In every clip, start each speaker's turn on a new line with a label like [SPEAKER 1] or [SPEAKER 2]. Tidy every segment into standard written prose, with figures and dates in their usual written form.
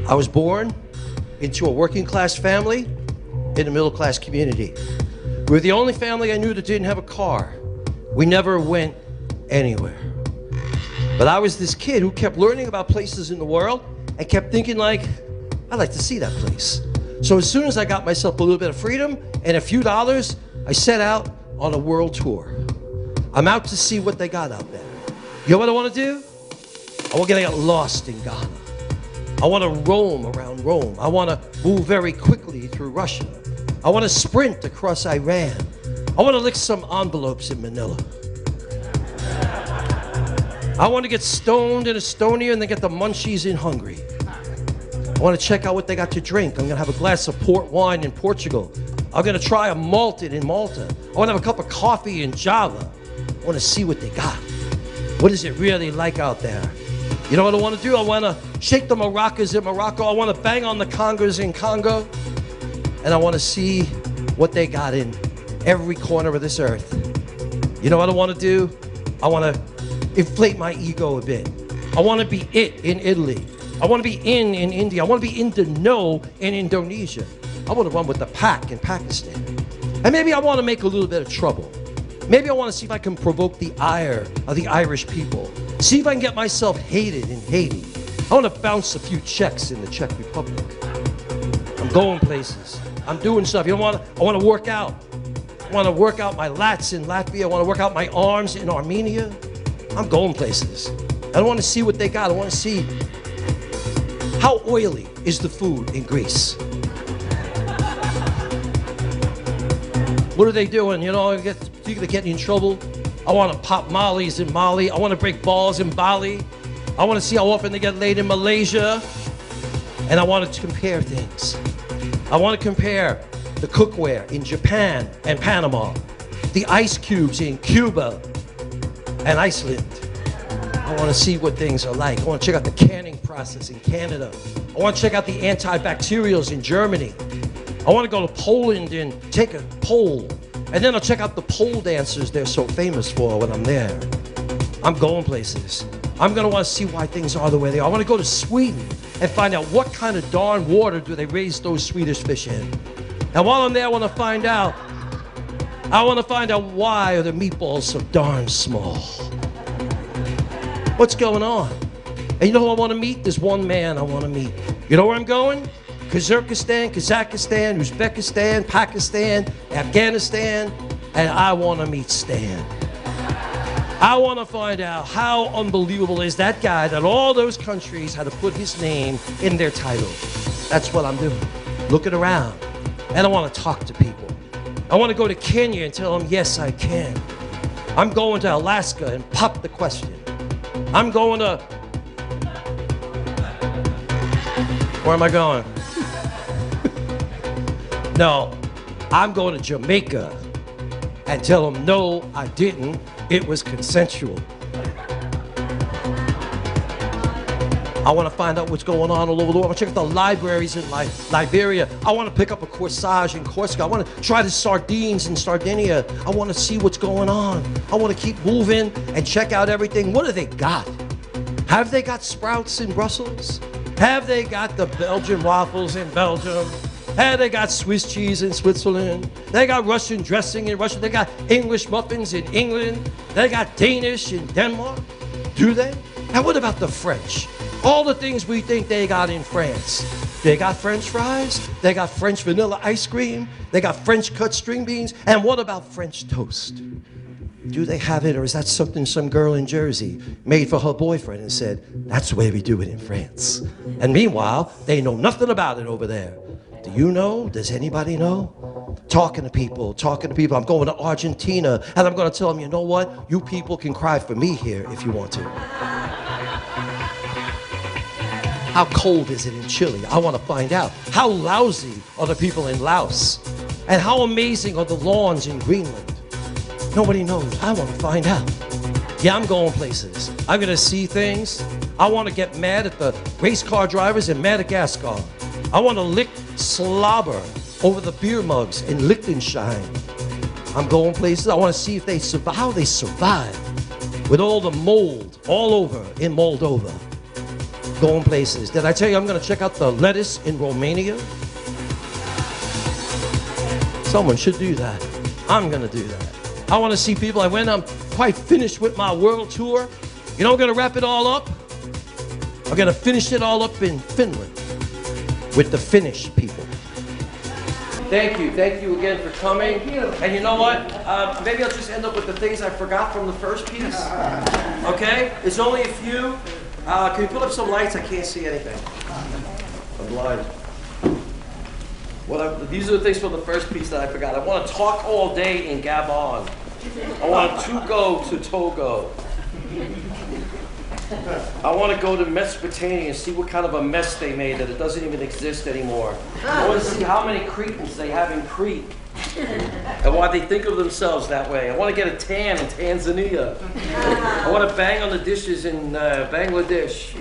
[SPEAKER 1] I was born into a working class family in a middle class community. We were the only family I knew that didn't have a car. We never went anywhere. But I was this kid who kept learning about places in the world and kept thinking like, I'd like to see that place. So as soon as I got myself a little bit of freedom and a few dollars, I set out on a world tour. I'm out to see what they got out there. You know what I want to do? I want to get lost in Ghana. I want to roam around Rome. I want to move very quickly through Russia. I want to sprint across Iran. I want to lick some envelopes in Manila. I want to get stoned in Estonia and then get the munchies in Hungary. I want to check out what they got to drink. I'm going to have a glass of port wine in Portugal. I'm going to try a malted in Malta. I want to have a cup of coffee in Java. I want to see what they got. What is it really like out there? You know what I want to do? I want to shake the maracas in Morocco. I want to bang on the congas in Congo. And I want to see what they got in every corner of this earth. You know what I want to do? I want to inflate my ego a bit. I want to be it in Italy. I want to be in India. I want to be in the know in Indonesia. I want to run with the pack in Pakistan. And maybe I want to make a little bit of trouble. Maybe I want to see if I can provoke the ire of the Irish people. See if I can get myself hated in Haiti. I want to bounce a few checks in the Czech Republic. I'm going places. I'm doing stuff. You know what? I want to work out. I want to work out my lats in Latvia. I want to work out my arms in Armenia. I'm going places. I want to see what they got. I want to see how oily is the food in Greece. What are they doing? You know, they're getting in trouble. I want to pop mollies in Mali. I want to break balls in Bali. I want to see how often they get laid in Malaysia. And I want to compare things. I want to compare the cookware in Japan and Panama, the ice cubes in Cuba and Iceland. I want to see what things are like. I want to check out the canning process in Canada. I want to check out the antibacterials in Germany. I want to go to Poland and take a pole. And then I'll check out the pole dancers they're so famous for when I'm there. I'm going places. I'm going to want to see why things are the way they are. I want to go to Sweden and find out what kind of darn water do they raise those Swedish fish in. And while I'm there, I want to find out why are the meatballs so darn small. What's going on? And you know who I want to meet? There's one man I want to meet. You know where I'm going? Kyrgyzstan, Kazakhstan, Uzbekistan, Pakistan, Afghanistan, and I want to meet Stan. I want to find out how unbelievable is that guy that all those countries had to put his name in their title. That's what I'm doing. Looking around. And I want to talk to people. I want to go to Kenya and tell them, yes, I can. I'm going to Alaska and pop the question. I'm going to... Where am I going? No, I'm going to Jamaica and tell them, no, I didn't. It was consensual. I want to find out what's going on all over the world. I want to check out the libraries in Liberia. I want to pick up a corsage in Corsica. I want to try the sardines in Sardinia. I want to see what's going on. I want to keep moving and check out everything. What do they got? Have they got sprouts in Brussels? Have they got the Belgian waffles in Belgium? Have they got Swiss cheese in Switzerland? They got Russian dressing in Russia. They got English muffins in England. They got Danish in Denmark. Do they? And what about the French? All the things we think they got in France. They got French fries. They got French vanilla ice cream. They got French cut string beans. And what about French toast? Do they have it, or is that something some girl in Jersey made for her boyfriend and said, that's the way we do it in France? And meanwhile, they know nothing about it over there. Do you know? Does anybody know? Talking to people. I'm going to Argentina, and I'm going to tell them, you know what? You people can cry for me here if you want to. How cold is it in Chile? I want to find out. How lousy are the people in Laos? And how amazing are the lawns in Greenland? Nobody knows. I want to find out. Yeah, I'm going places. I'm going to see things. I want to get mad at the race car drivers in Madagascar. I want to lick slobber over the beer mugs in Liechtenstein. I'm going places. I want to see if they survive, how they survive with all the mold all over in Moldova. going places. Did I tell you I'm going to check out the lettuce in Romania? Someone should do that. I'm going to do that. I want to see people. I'm quite finished with my world tour. You know, I'm going to wrap it all up. I'm going to finish it all up in Finland with the Finnish people. Thank you again for coming. Thank you. And you know what? Maybe I'll just end up with the things I forgot from the first piece. Okay? It's only a few. Can you put up some lights? I can't see anything. I'm blind. These are the things from the first piece that I forgot. I want to talk all day in Gabon. I want to go to Togo. I want to go to Mesopotamia and see what kind of a mess they made that it doesn't even exist anymore. I want to see how many Cretans they have in Crete and why they think of themselves that way. I want to get a tan in Tanzania. I want to bang on the dishes in Bangladesh.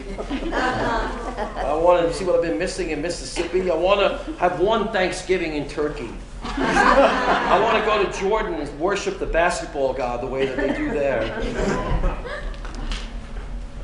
[SPEAKER 1] I want to see what I've been missing in Mississippi. I want to have one Thanksgiving in Turkey. I want to go to Jordan and worship the basketball god the way that they do there.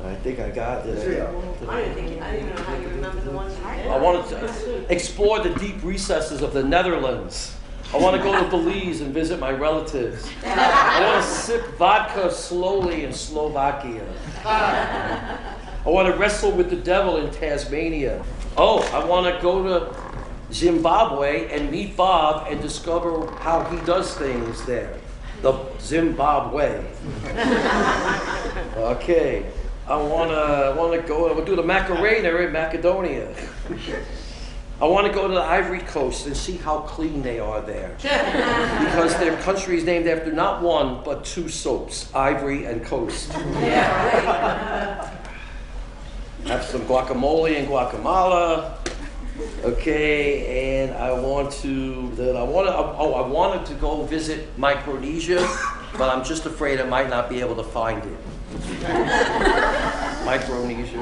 [SPEAKER 1] I think I got it.
[SPEAKER 2] I didn't even know how you remember the ones you did.
[SPEAKER 1] I want to explore the deep recesses of the Netherlands. I want to go to Belize and visit my relatives. I want to sip vodka slowly in Slovakia. I want to wrestle with the devil in Tasmania. Oh, I want to go to Zimbabwe and meet Bob and discover how he does things there. The Zimbabwe. Okay. I want to go. I want to do the Macarena in Macedonia. I want to go to the Ivory Coast and see how clean they are there, because their country is named after not one but two soaps, Ivory and Coast.
[SPEAKER 2] Yeah.
[SPEAKER 1] Have some guacamole and guacamole. Okay, and I wanted to go visit Micronesia, but I'm just afraid I might not be able to find it. Micronesia.